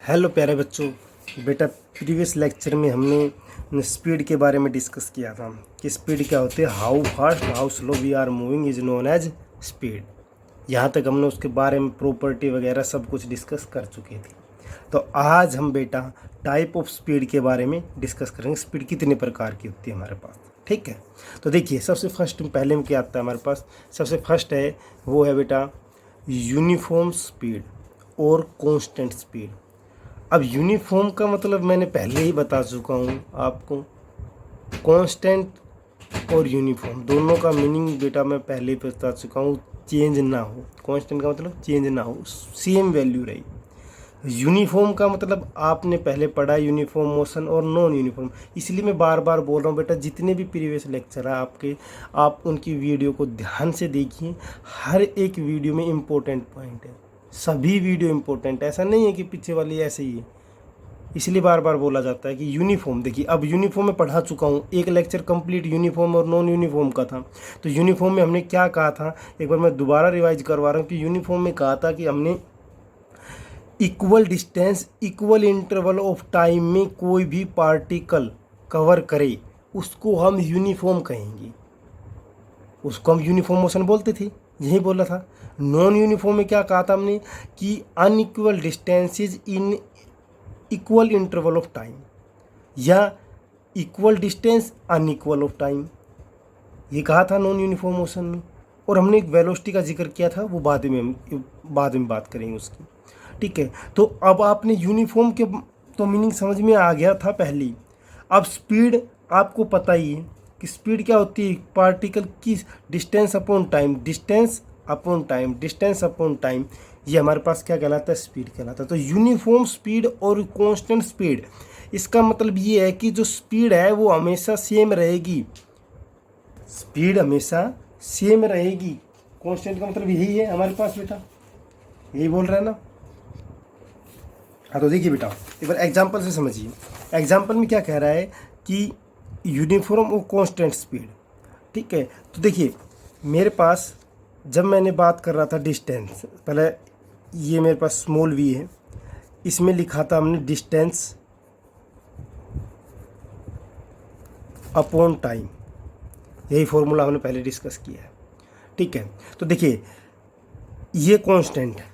Hello प्यारे बच्चों। बेटा प्रीवियस लेक्चर में हमने स्पीड के बारे में डिस्कस किया था कि स्पीड क्या होती है, how fast how slow we are moving is known as speed. यहाँ तक हमने उसके बारे में प्रॉपर्टी वगैरह सब कुछ डिस्कस कर चुके थे। तो आज हम बेटा टाइप ऑफ स्पीड के बारे में डिस्कस करेंगे। स्पीड कितने प्रकार की होती है हमारे पास, ठीक है। तो देखिए सबसे फर्स्ट पहले में क्या आता है हमारे पास, सबसे फर्स्ट है वो है बेटा यूनिफॉर्म स्पीड और कांस्टेंट स्पीड। अब यूनिफॉर्म का मतलब मैंने पहले ही बता चुका हूँ आपको। कांस्टेंट और यूनिफॉर्म दोनों का मीनिंग बेटा मैं पहले ही बता चुका हूँ, चेंज ना हो। कांस्टेंट का मतलब चेंज ना हो, सेम वैल्यू रही। यूनिफॉर्म का मतलब आपने पहले पढ़ा यूनिफॉर्म मोशन और नॉन यूनिफॉर्म। इसलिए मैं बार बार बोल रहा हूँ बेटा, जितने भी प्रीवियस लेक्चर है आपके, आप उनकी वीडियो को ध्यान से देखिए। हर एक वीडियो में इम्पोर्टेंट पॉइंट है, सभी वीडियो इम्पोर्टेंट है, ऐसा नहीं है कि पीछे वाली ऐसे ही है। इसलिए बार बार बोला जाता है कि यूनिफॉर्म। देखिए अब यूनिफॉर्म में पढ़ा चुका हूँ, एक लेक्चर कंप्लीट यूनिफॉर्म और नॉन यूनिफॉर्म का था। तो यूनिफॉर्म में हमने क्या कहा था, एक बार मैं दोबारा रिवाइज करवा रहा हूँ कि यूनिफॉर्म में कहा था कि हमने equal distance equal interval of time में कोई भी पार्टिकल कवर करे उसको हम यूनिफॉर्म कहेंगे, उसको हम यूनिफॉर्म मोशन बोलते थे, यही बोला था। नॉन यूनिफॉर्म में क्या कहा था हमने कि unequal distances in equal interval of time, या equal distance unequal of time, ये कहा था नॉन यूनिफॉर्म मोशन में। और हमने एक वेलोसिटी का जिक्र किया था, वो बाद में बात करेंगे उसकी, ठीक है। तो अब आपने यूनिफॉर्म के तो मीनिंग समझ में आ गया था पहले। अब स्पीड आपको पता ही है कि स्पीड क्या होती है, पार्टिकल की distance upon time, distance upon time, distance upon time, ये हमारे पास क्या कहलाता है, स्पीड कहलाता है। तो यूनिफॉर्म स्पीड और कांस्टेंट स्पीड, इसका मतलब ये है कि जो स्पीड है वो हमेशा सेम रहेगी, स्पीड हमेशा सेम रहेगी। कांस्टेंट का मतलब यही है हमारे पास बेटा, यही बोल रहा है ना। हाँ तो देखिए बेटा एक बार एग्जाम्पल से समझिए। एग्जाम्पल में क्या कह रहा है कि यूनिफॉर्म और कांस्टेंट स्पीड, ठीक है। तो देखिए मेरे पास जब मैंने बात कर रहा था डिस्टेंस, पहले ये मेरे पास स्मॉल वी है, इसमें लिखा था हमने डिस्टेंस अपॉन टाइम, यही फॉर्मूला हमने पहले डिस्कस किया है, ठीक है। तो देखिए ये कांस्टेंट है,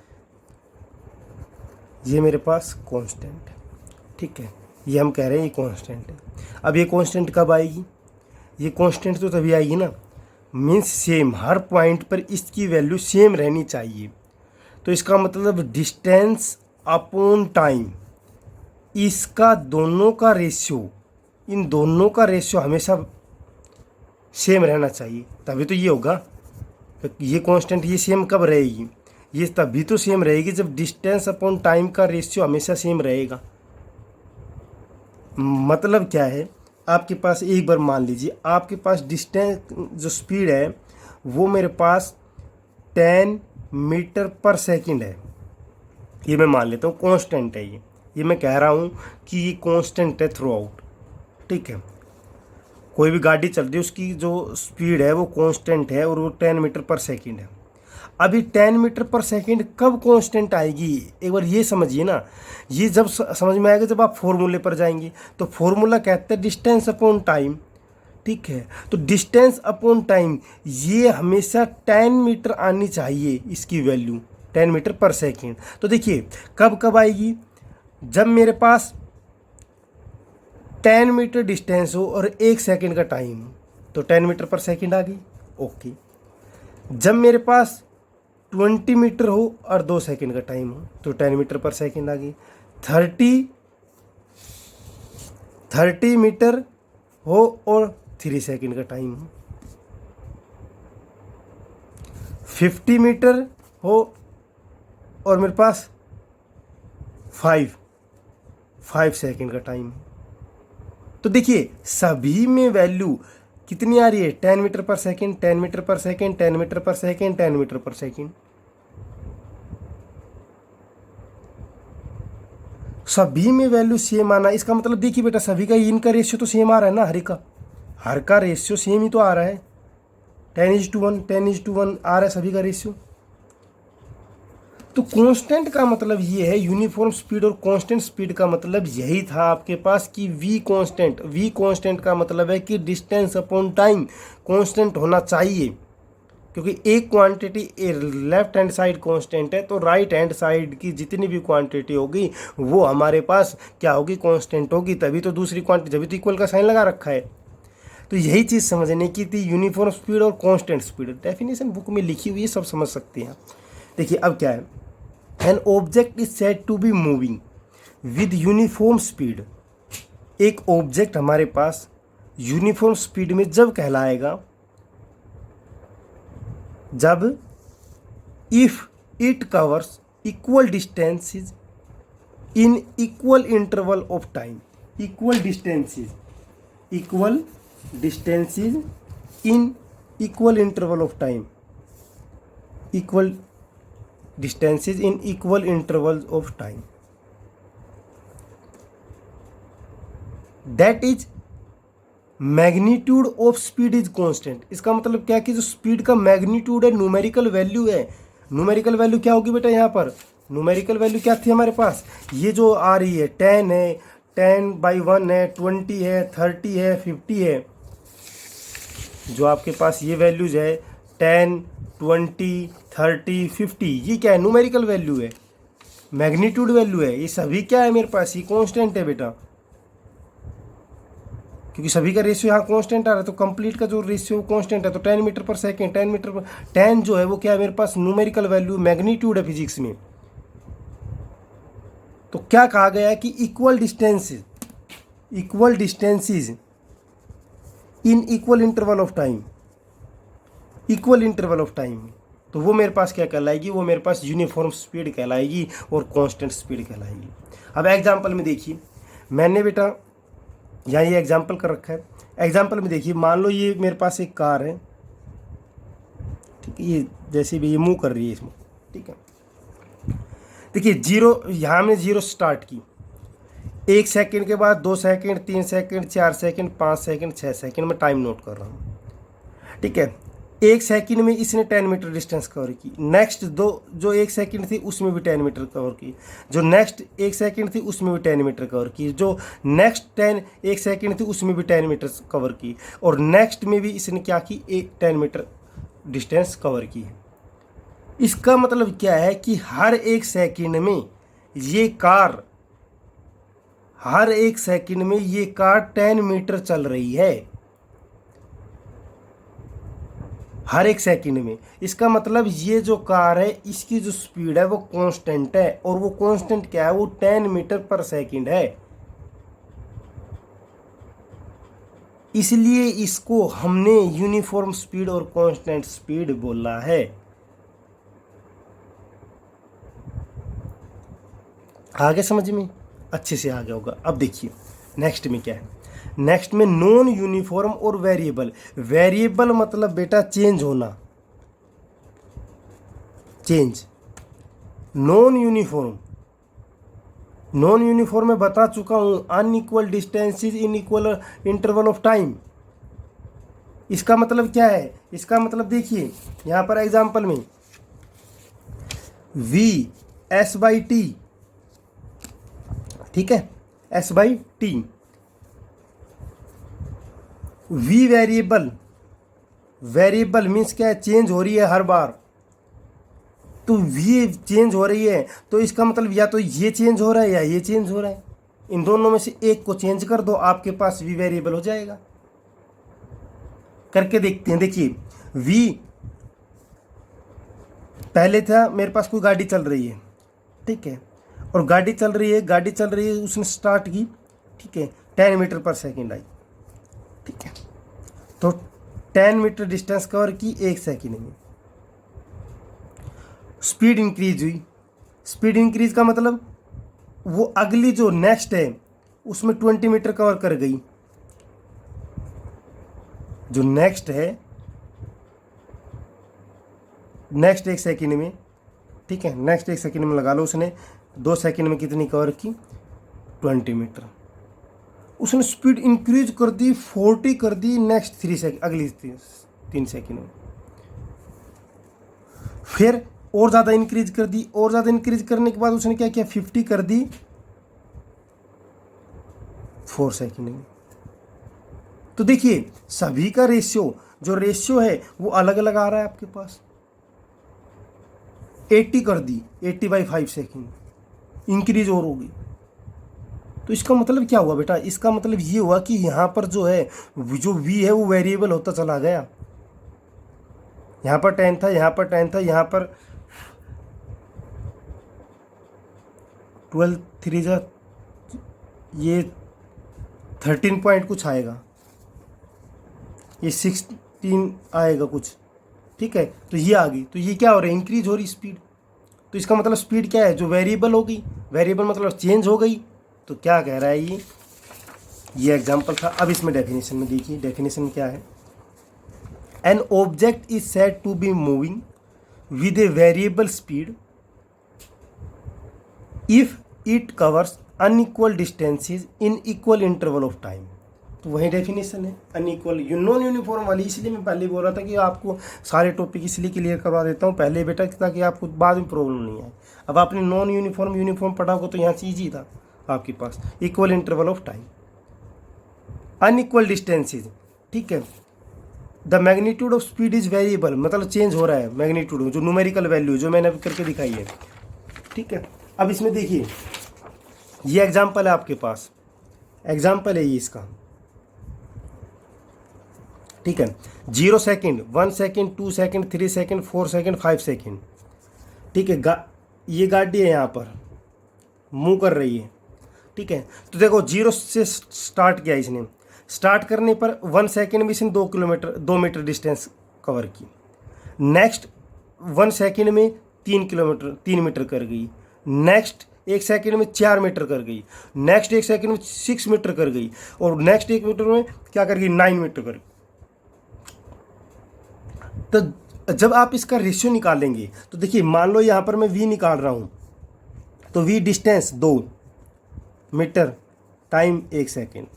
ये मेरे पास कांस्टेंट है, ठीक है। ये हम कह रहे हैं ये कांस्टेंट है। अब ये कांस्टेंट कब आएगी, ये कांस्टेंट तो तभी आएगी ना, मीन्स सेम, हर पॉइंट पर इसकी वैल्यू सेम रहनी चाहिए। तो इसका मतलब डिस्टेंस अपॉन टाइम, इसका दोनों का रेशियो, इन दोनों का रेशियो हमेशा सेम रहना चाहिए, तभी तो ये होगा। तो ये कांस्टेंट ये सेम कब रहेगी, ये तभी तो सेम रहेगी जब डिस्टेंस अपॉन टाइम का रेशियो हमेशा सेम रहेगा। मतलब क्या है, आपके पास एक बार मान लीजिए आपके पास डिस्टेंस जो स्पीड है वो मेरे पास 10 मीटर पर सेकंड है, ये मैं मान लेता हूँ कांस्टेंट है। ये मैं कह रहा हूँ कि ये कांस्टेंट है थ्रू आउट, ठीक है। कोई भी गाड़ी चल रही है उसकी जो स्पीड है वो कांस्टेंट है और वो 10 मीटर पर सेकंड है। अभी 10 मीटर पर सेकंड कब कांस्टेंट आएगी, एक बार ये समझिए ना। ये जब समझ में आएगा जब आप फॉर्मूले पर जाएंगे। तो फॉर्मूला कहते हैं डिस्टेंस अपॉन टाइम, ठीक है। तो डिस्टेंस अपॉन टाइम ये हमेशा 10 मीटर आनी चाहिए, इसकी वैल्यू 10 मीटर पर सेकंड। तो देखिए कब कब आएगी, जब मेरे पास 10 मीटर डिस्टेंस हो और 1 सेकंड का टाइम हो, तो 10 मीटर पर सेकंड आ गई, ओके। जब मेरे पास 20 मीटर हो और 2 सेकंड का टाइम हो, तो 10 मीटर पर सेकंड आ गई। 30 मीटर हो और 3 सेकंड का टाइम हो, 50 मीटर हो और मेरे पास 5 सेकंड का टाइम हो। तो देखिए सभी में वैल्यू कितनी आ रही है, 10 मीटर पर सेकंड, 10 मीटर पर सेकंड, 10 मीटर पर सेकंड, 10 मीटर पर सेकंड। सभी में वैल्यू सेम आना, इसका मतलब देखिए बेटा सभी का इनका रेशियो तो सेम आ रहा है ना, हर का रेशियो सेम ही तो आ रहा है। 10:1 10:1 आ रहा है सभी का रेशियो। तो कांस्टेंट का मतलब ये है, यूनिफॉर्म स्पीड और कांस्टेंट स्पीड का मतलब यही था आपके पास कि वी कांस्टेंट का मतलब है कि डिस्टेंस अपॉन टाइम कांस्टेंट होना चाहिए, क्योंकि एक quantity left hand side constant है तो राइट हैंड साइड की जितनी भी क्वांटिटी होगी वो हमारे पास क्या होगी, कांस्टेंट होगी। तभी तो दूसरी क्वांटिटी, जब तो इक्वल का साइन लगा रखा है। तो यही चीज़ समझने की थी, यूनिफॉर्म स्पीड और कांस्टेंट स्पीड। डेफिनेशन बुक में लिखी हुई है, सब समझ सकते हैं। देखिए अब क्या है, an object is said to be moving with uniform speed. एक ऑब्जेक्ट हमारे पास यूनिफॉर्म स्पीड में जब कहलाएगा जब if it covers equal distances in equal interval of time. Equal distances in equal interval of time. Equal distances in equal intervals of time. That is magnitude of speed is constant. इसका मतलब क्या कि जो speed का magnitude है, numerical value है। Numerical value क्या होगी बेटा, यहाँ पर न्यूमेरिकल वैल्यू क्या थी हमारे पास, ये जो आ रही है 10 है, 10/1 है, 20 है, 30 है, 50 है। जो आपके पास ये वैल्यूज है 10, 20, 30, 50, ये क्या है, न्यूमेरिकल वैल्यू है, मैग्नीट्यूड वैल्यू है। ये सभी क्या है मेरे पास, ये कांस्टेंट है बेटा, क्योंकि सभी का रेशियो यहाँ कांस्टेंट आ रहा है। तो कंप्लीट का जो रेशियो कांस्टेंट है, तो 10 मीटर पर सेकेंड, 10 जो है वो क्या है मेरे पास, न्यूमेरिकल वैल्यू, मैग्नीट्यूड है फिजिक्स में। तो क्या कहा गया है कि equal distances in equal interval of time. Equal interval of time, तो वो मेरे पास क्या कहलाएगी, वो मेरे पास यूनिफॉर्म स्पीड कहलाएगी और कांस्टेंट स्पीड कहलाएगी। अब एग्जांपल में देखिए, मैंने बेटा यहाँ ये एग्जांपल कर रखा है। एग्जांपल में देखिए, मान लो ये मेरे पास एक कार है, ठीक है, ये जैसे भी ये मूव कर रही है इसमें, ठीक है। देखिए जीरो, यहाँ हमने जीरो स्टार्ट की, 1 सेकंड के बाद 2 second, 3 second, 4 second, 5 second, 6 second में टाइम नोट कर रहा हूँ, ठीक है। 1 सेकंड में इसने 10 मीटर डिस्टेंस कवर की। नेक्स्ट जो 1 सेकंड थी उसमें भी 10 मीटर कवर की। जो नेक्स्ट 1 सेकंड थी उसमें भी 10 मीटर कवर की। जो नेक्स्ट 1 सेकंड थी उसमें भी 10 मीटर कवर की। और नेक्स्ट में भी इसने क्या की, 10 मीटर डिस्टेंस कवर की। इसका मतलब क्या है कि हर 1 सेकंड में ये कार, हर 1 सेकंड में ये कार 10 मीटर चल रही है, हर 1 सेकंड में। इसका मतलब ये जो कार है इसकी जो स्पीड है वो कांस्टेंट है, और वो कांस्टेंट क्या है, वो 10 मीटर पर सेकंड है। इसलिए इसको हमने यूनिफॉर्म स्पीड और कांस्टेंट स्पीड बोला है। आगे समझ में अच्छे से आ गया होगा। अब देखिए नेक्स्ट में क्या है, नेक्स्ट में नॉन यूनिफॉर्म और वेरिएबल। वेरिएबल मतलब बेटा चेंज होना, चेंज। नॉन यूनिफॉर्म में बता चुका हूं, unequal distances in equal interval of time. इसका मतलब क्या है, इसका मतलब देखिए यहां पर एग्जांपल में v s/t, ठीक है, s/t। v वेरिएबल मीन्स क्या है, चेंज हो रही है हर बार। तो v चेंज हो रही है, तो इसका मतलब या तो ये चेंज हो रहा है या ये चेंज हो रहा है। इन दोनों में से एक को चेंज कर दो, आपके पास v वेरिएबल हो जाएगा। करके देखते हैं। देखिए v पहले था मेरे पास, कोई गाड़ी चल रही है, ठीक है, और गाड़ी चल रही है, उसने स्टार्ट की, ठीक है, 10 मीटर पर सेकंड आई, ठीक है। तो 10 मीटर डिस्टेंस कवर की 1 सेकंड में। स्पीड इंक्रीज हुई। स्पीड इंक्रीज का मतलब वो अगली जो नेक्स्ट है उसमें 20 मीटर कवर कर गई। जो नेक्स्ट है, नेक्स्ट 1 सेकंड में, ठीक है, नेक्स्ट 1 सेकंड में लगा लो, उसने 2 सेकंड में कितनी कवर की, 20 मीटर। उसने स्पीड इंक्रीज कर दी, 40 कर दी नेक्स्ट 3 सेकंड, अगली 3 सेकंड में। फिर और ज़्यादा इंक्रीज कर दी, और ज़्यादा इंक्रीज करने के बाद उसने क्या किया, 50 कर दी 4 सेकेंड में। तो देखिए सभी का रेशियो, जो रेशियो है वो अलग अलग आ रहा है आपके पास। 80 कर दी, 80/5 सेकेंड इंक्रीज और होगी। तो इसका मतलब क्या हुआ बेटा, इसका मतलब ये हुआ कि यहाँ पर जो है, जो v है वो वेरिएबल होता चला गया। यहाँ पर 10 था, यहाँ पर 10 था, यहाँ पर 12 3 जा, ये 13 पॉइंट कुछ आएगा, ये 16 आएगा कुछ, ठीक है। तो ये आ गई, तो ये क्या हो रहा है, इंक्रीज हो रही स्पीड। तो इसका मतलब स्पीड क्या है, जो वेरिएबल हो गई, वेरिएबल मतलब चेंज हो गई। तो क्या कह रहा है ये एग्जांपल था। अब इसमें डेफिनेशन में देखिए, डेफिनेशन क्या है, an object is said to be moving with a variable speed if it covers unequal distances in equal interval of time. तो वही डेफिनेशन है अनइक्वल, नॉन यूनिफॉर्म वाली। इसलिए मैं पहले बोल रहा था कि आपको सारे टॉपिक इसलिए क्लियर करवा देता हूँ पहले बेटा, ताकि आपको बाद में प्रॉब्लम नहीं आए। अब आपने नॉन यूनिफॉर्म पढ़ा हो तो यहाँ चीज ही था आपके पास, equal interval of time, unequal distances, ठीक है। The magnitude of speed is variable, मतलब चेंज हो रहा है मैग्नीट्यूड, जो न्यूमेरिकल वैल्यू जो मैंने करके दिखाई है, ठीक है। अब इसमें देखिए ये एग्जाम्पल है आपके पास, एग्जाम्पल है ये इसका, ठीक है। 0 second, 1 second, 2 second, 3 second, 4 second, 5 second, ठीक है। ये गाड़ी है यहाँ पर मूव कर रही है, ठीक है। तो देखो 0 से स्टार्ट किया इसने, स्टार्ट करने पर 1 सेकेंड में इसने 2 मीटर डिस्टेंस कवर की। नेक्स्ट 1 सेकेंड में 3 मीटर कर गई। नेक्स्ट 1 सेकेंड में 4 मीटर कर गई। नेक्स्ट 1 सेकेंड में 6 मीटर कर गई। और नेक्स्ट 1 मीटर में क्या कर गई, 9 मीटर कर गई। तो जब आप इसका रेशियो निकालेंगे तो देखिए, मान लो यहाँ पर मैं v निकाल रहा हूँ, तो v distance 2 metre time 1 second,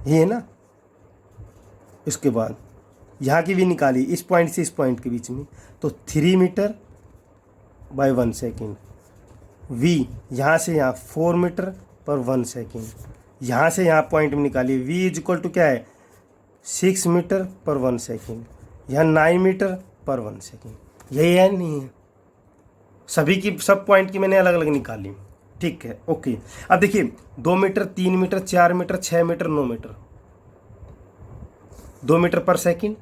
ये है ना। इसके बाद यहाँ की v निकाली इस पॉइंट से इस पॉइंट के बीच में, तो 3 मीटर बाय 1 सेकेंड। v यहाँ से यहाँ 4 मीटर पर 1 सेकेंड। यहाँ से यहाँ पॉइंट में निकाली v इज इक्वल टू क्या है, 6 मीटर पर 1 सेकेंड। यहाँ 9 मीटर पर 1 सेकेंड। यही है नहीं है, सभी की सब पॉइंट की मैंने अलग अलग निकाली, ठीक है, ओके। अब देखिए 2 metre, 3 metre, 4 metre, 6 metre, 9 metre, 2 metre per second,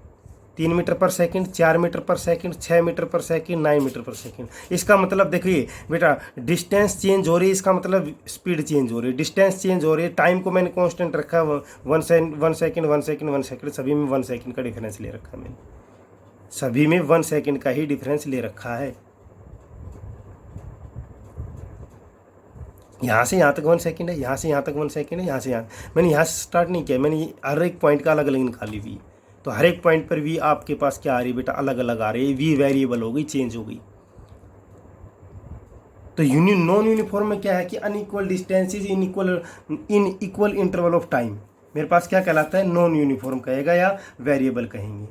3 metre per second, 4 metre per second, 6 metre per second, 9 metre per second. इसका मतलब देखिए बेटा, डिस्टेंस चेंज हो रही है, इसका मतलब स्पीड चेंज हो रही है, डिस्टेंस चेंज हो रही है। टाइम को मैंने कांस्टेंट रखा है 1 सेकेंड, सभी में 1 सेकेंड का डिफरेंस ले रखा है मैंने, सभी में 1 सेकेंड का ही डिफरेंस ले रखा है। यहाँ से यहाँ तक 1 सेकेंड है, यहाँ से यहाँ तक 1 सेकेंड है, यहाँ से यहाँ, मैंने यहाँ से स्टार्ट नहीं किया, मैंने हर एक पॉइंट का अलग अलग निकाली वी। तो हर एक पॉइंट पर वी आपके पास क्या आ रही है बेटा, अलग अलग आ रही है, वी वेरिएबल हो गई, चेंज हो गई। तो नॉन यूनिफॉर्म में क्या है कि unequal distances in equal interval of time, मेरे पास क्या कहलाता है, नॉन यूनिफॉर्म कहेगा या वेरिएबल कहेंगे,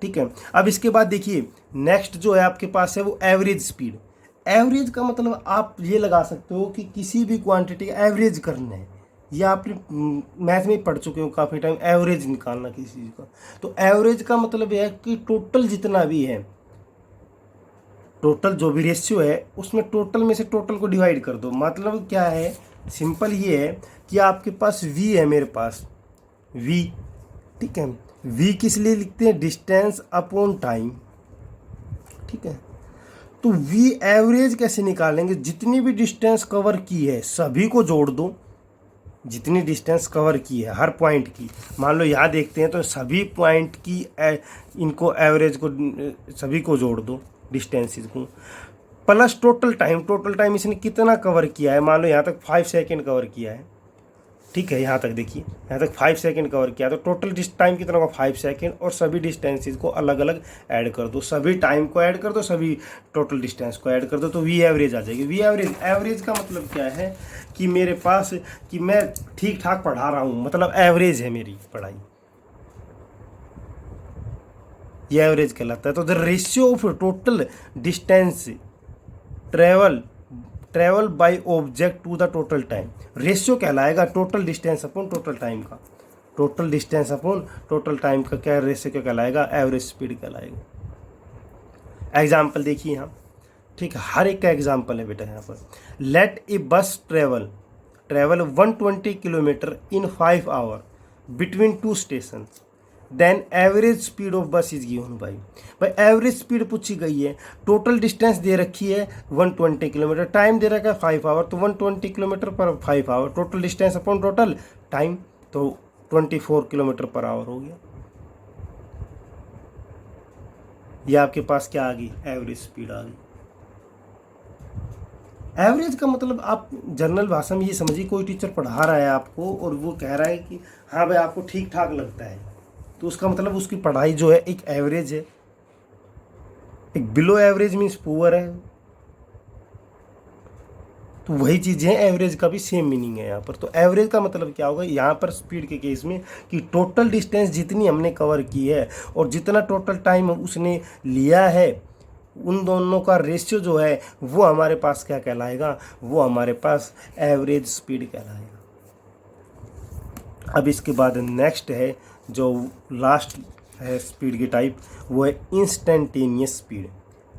ठीक है। अब इसके बाद देखिए नेक्स्ट जो है आपके पास है वो एवरेज स्पीड। एवरेज का मतलब आप ये लगा सकते हो कि किसी भी क्वांटिटी का एवरेज करना है, या आपने मैथ में पढ़ चुके हो काफ़ी टाइम, एवरेज निकालना किसी चीज़ का। तो एवरेज का मतलब यह है कि टोटल जितना भी है, टोटल जो भी रेशियो है उसमें टोटल में से टोटल को डिवाइड कर दो। मतलब क्या है, सिंपल ये है कि आपके पास v है, मेरे पास v, ठीक है। v किस लिए लिखते हैं, डिस्टेंस अपॉन टाइम, ठीक है। तो v एवरेज कैसे निकालेंगे, जितनी भी डिस्टेंस कवर की है सभी को जोड़ दो, जितनी डिस्टेंस कवर की है हर पॉइंट की। मान लो यहाँ देखते हैं तो सभी पॉइंट की इनको एवरेज को सभी को जोड़ दो, डिस्टेंसेस को, प्लस टोटल टाइम इसने कितना कवर किया है। मान लो यहाँ तक 5 सेकेंड कवर किया है, ठीक है। यहाँ तक देखिए, यहाँ तक 5 सेकेंड कवर किया, तो टोटल टाइम कितना होगा 5 सेकेंड, और सभी डिस्टेंसेस को अलग अलग ऐड कर दो, सभी टाइम को ऐड कर दो, सभी टोटल डिस्टेंस को ऐड कर दो, तो वी एवरेज आ जाएगी। वी एवरेज का मतलब क्या है कि मेरे पास कि मैं ठीक ठाक पढ़ा रहा हूँ, मतलब एवरेज है मेरी पढ़ाई। ये एवरेज कहलाता है। तो the ratio of total distance travel by object to the total time, ratio कहलाएगा total distance upon total time का। Total distance upon total time का क्या रेशियो क्या कहलाएगा? एवरेज स्पीड कहलाएगा। एग्जाम्पल देखिए यहाँ, ठीक है, हर एक का एग्जाम्पल है बेटा यहाँ पर। Let a bus travel 120 kilometre in 5 hour between 2 station, then average speed of bus is given by. भाई एवरेज स्पीड पूछी गई है, टोटल डिस्टेंस दे रखी है 120 किलोमीटर, टाइम दे रखा है 5 आवर, तो 120 kilometre per 5 hour, total distance upon total time, तो 24 किलोमीटर पर आवर हो गया। ये आपके पास क्या आ गई? एवरेज स्पीड आ गई। एवरेज का मतलब आप जनरल भाषा में ये समझिए, कोई टीचर पढ़ा रहा है आपको और वो कह रहा है कि हाँ भाई आपको ठीक ठाक लगता है, तो उसका मतलब उसकी पढ़ाई जो है एक एवरेज है। एक बिलो एवरेज मीन्स पुअर है, तो वही चीज़ है, एवरेज का भी सेम मीनिंग है यहाँ पर। तो एवरेज का मतलब क्या होगा यहाँ पर स्पीड के केस में, कि टोटल डिस्टेंस जितनी हमने कवर की है और जितना टोटल टाइम उसने लिया है, उन दोनों का रेशियो जो है वो हमारे पास क्या कहलाएगा? वो हमारे पास एवरेज स्पीड कहलाएगा। अब इसके बाद नेक्स्ट है जो लास्ट है स्पीड की टाइप, वो है इंस्टेंटेनियस स्पीड।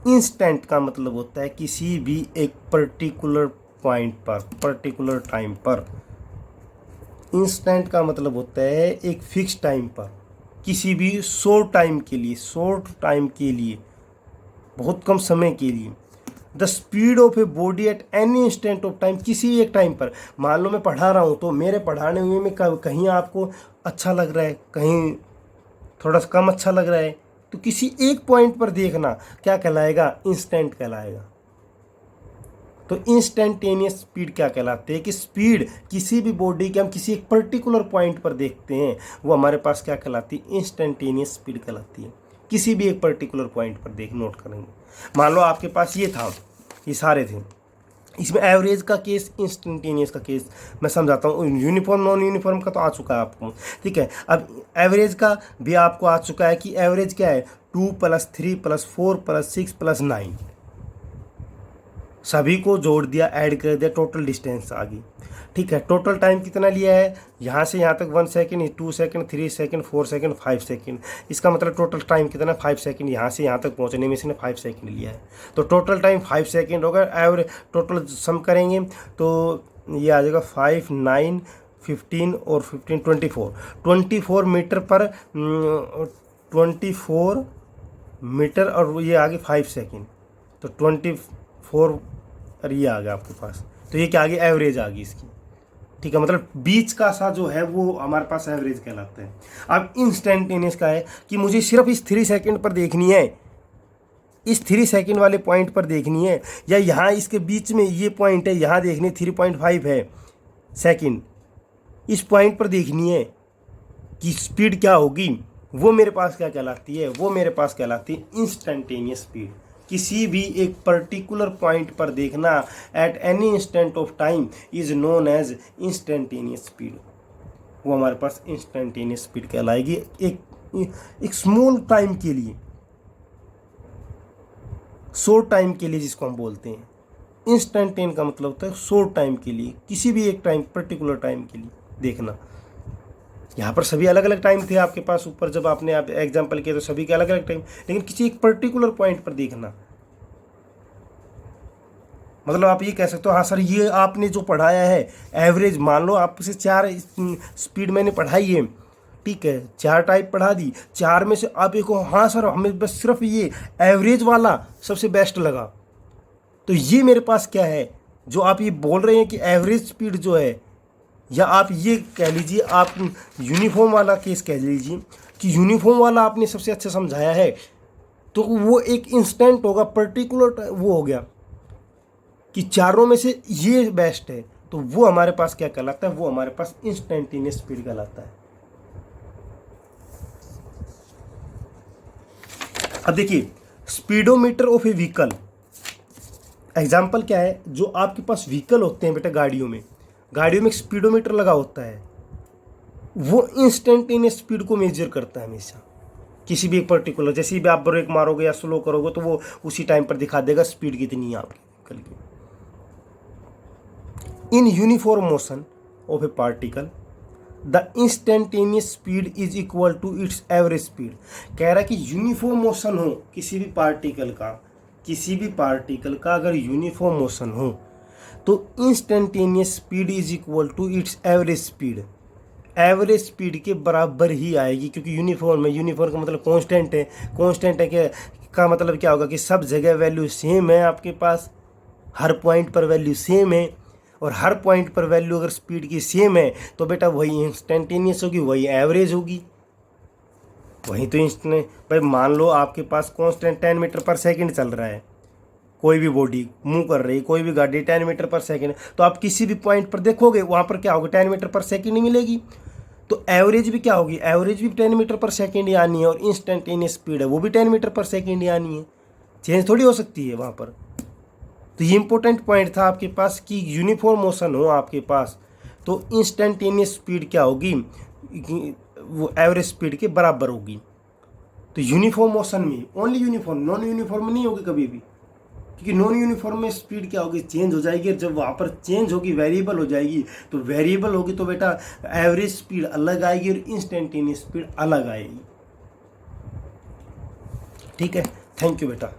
इंस्टेंट का मतलब होता है किसी भी एक पर्टिकुलर पॉइंट पर, पर्टिकुलर टाइम पर। इंस्टेंट का मतलब होता है एक फिक्स टाइम पर, किसी भी शॉर्ट टाइम के लिए, बहुत कम समय के लिए। The speed of a body at any instant of time, किसी एक टाइम पर। मान लो मैं पढ़ा रहा हूँ, तो मेरे पढ़ाने हुए में कहीं आपको अच्छा लग रहा है, कहीं थोड़ा सा कम अच्छा लग रहा है, तो किसी एक पॉइंट पर देखना क्या कहलाएगा? इंस्टेंट कहलाएगा। तो इंस्टेंटेनियस स्पीड क्या कहलाते हैं? कि स्पीड किसी भी बॉडी के हम किसी एक पर्टिकुलर पॉइंट पर देखते हैं, वो हमारे पास क्या कहलाती है? इंस्टेंटेनियस स्पीड कहलाती है। किसी भी एक पर्टिकुलर पॉइंट पर देख नोट करेंगे। मान लो आपके पास ये था, ये सारे थे, इसमें एवरेज का केस, इंस्टेंटेनियस का केस मैं समझाता हूँ। यूनिफॉर्म नॉन यूनिफॉर्म का तो आ चुका है आपको, ठीक है। अब एवरेज का भी आपको आ चुका है कि एवरेज क्या है? 2 + 3 + 4 + 6 + 9, सभी को जोड़ दिया, ऐड कर दिया, टोटल डिस्टेंस आ गई, ठीक है। टोटल टाइम कितना लिया है? यहाँ से यहाँ तक 1 second, 2 second, 3 second, 4 second, 5 second. इसका मतलब टोटल टाइम कितना? 5 सेकेंड। यहाँ से यहाँ तक पहुँचने में इसने 5 सेकेंड लिया है, तो टोटल टाइम 5 सेकेंड होगा। एवरेज टोटल सम करेंगे तो ये आ जाएगा 5, 9, 15 और 15 24 मीटर पर 24 मीटर, और ये आ गए 5 सेकेंड, तो 24 और ये आ गया आपके पास। तो ये क्या आ गई? एवरेज आ गई इसकी, ठीक है। मतलब बीच का सा जो है वो हमारे पास एवरेज कहलाता है। अब इंस्टेंटेनियस का है कि मुझे सिर्फ इस 3 सेकंड पर देखनी है, इस 3 सेकंड वाले पॉइंट पर देखनी है, या यहाँ इसके बीच में ये पॉइंट है, यहाँ देखनी 3.5 है सेकंड, इस पॉइंट पर देखनी है कि स्पीड क्या होगी। वो मेरे पास क्या कहलाती है? वो मेरे पास कहलाती है इंस्टेंटेनियस स्पीड। किसी भी एक पर्टिकुलर पॉइंट पर देखना at any instant of time is known as instantaneous speed. वो हमारे पास इंस्टेंटेनियस स्पीड कहलाएगी। एक स्मॉल टाइम के लिए, शॉर्ट टाइम के लिए जिसको हम बोलते हैं। इंस्टेंटेन का मतलब होता है शॉर्ट टाइम के लिए, किसी भी एक टाइम, पर्टिकुलर टाइम के लिए देखना। यहाँ पर सभी अलग अलग टाइम थे आपके पास, ऊपर जब आपने आप एग्जाम्पल किया तो सभी के अलग अलग टाइम, लेकिन किसी एक पर्टिकुलर पॉइंट पर देखना। मतलब आप ये कह सकते हो, हाँ सर ये आपने जो पढ़ाया है एवरेज, मान लो आपसे 4 स्पीड मैंने पढ़ाई है, ठीक है, 4 टाइप पढ़ा दी, 4 में से आप एक, हाँ सर हमें बस सिर्फ ये एवरेज वाला सबसे बेस्ट लगा, तो ये मेरे पास क्या है जो आप ये बोल रहे हैं कि एवरेज स्पीड जो है, या आप ये कह लीजिए, आप यूनिफॉर्म वाला केस कह लीजिए कि यूनिफॉर्म वाला आपने सबसे अच्छा समझाया है, तो वो एक इंस्टेंट होगा, पर्टिकुलर वो हो गया कि चारों में से ये बेस्ट है, तो वो हमारे पास क्या कहलाता है? वो हमारे पास इंस्टेंटेनियस स्पीड कहलाता है। अब देखिए, speedometer of A vehicle, example क्या है? जो आपके पास व्हीकल होते हैं बेटा, गाड़ियों में एक स्पीडोमीटर लगा होता है, वो इंस्टेंटेनियस स्पीड को मेजर करता है हमेशा। किसी भी एक पर्टिकुलर, जैसे भी आप ब्रेक मारोगे या स्लो करोगे तो वो उसी टाइम पर दिखा देगा स्पीड कितनी है आपकी व्हीकल की। In uniform motion of a particle the instantaneous speed is equal to its average speed. कह रहा है कि यूनिफॉर्म मोशन हो किसी भी पार्टिकल का अगर यूनिफॉर्म मोशन हो तो instantaneous speed is equal to its average speed, average speed के बराबर ही आएगी, क्योंकि यूनिफॉर्म है। यूनिफॉर्म का मतलब कांस्टेंट है। कांस्टेंट है का मतलब क्या होगा कि सब जगह वैल्यू सेम है आपके पास, हर पॉइंट पर वैल्यू सेम है, और हर पॉइंट पर वैल्यू अगर स्पीड की सेम है तो बेटा वही इंस्टेंटेनियस होगी, वही एवरेज होगी, वही तो इंस्टेंट। भाई मान लो आपके पास कांस्टेंट 10 मीटर पर सेकंड चल रहा है, कोई भी बॉडी मूव कर रही है, कोई भी गाड़ी 10 मीटर पर सेकंड, तो आप किसी भी पॉइंट पर देखोगे वहाँ पर क्या होगा, 10 मीटर पर सेकंड ही मिलेगी। तो एवरेज भी क्या होगी, एवरेज भी 10 मीटर पर सेकंड ही आनी है, और इंस्टेंटेनियस स्पीड है वो भी 10 मीटर पर सेकंड ही आनी है, चेंज थोड़ी हो सकती है वहाँ पर। तो ये इंपॉर्टेंट पॉइंट था आपके पास कि यूनिफॉर्म मोशन हो आपके पास तो इंस्टेंटेनियस स्पीड क्या होगी, वो एवरेज स्पीड के बराबर होगी। तो यूनिफॉर्म मोशन में ओनली यूनिफॉर्म, नॉन यूनिफॉर्म नहीं होगी कभी भी, क्योंकि नॉन यूनिफॉर्म में स्पीड क्या होगी, चेंज हो जाएगी। और जब वहाँ पर चेंज होगी, वेरिएबल हो जाएगी, तो वेरिएबल होगी तो बेटा एवरेज स्पीड अलग आएगी और इंस्टेंटेनियस स्पीड अलग आएगी। ठीक है, थैंक यू बेटा।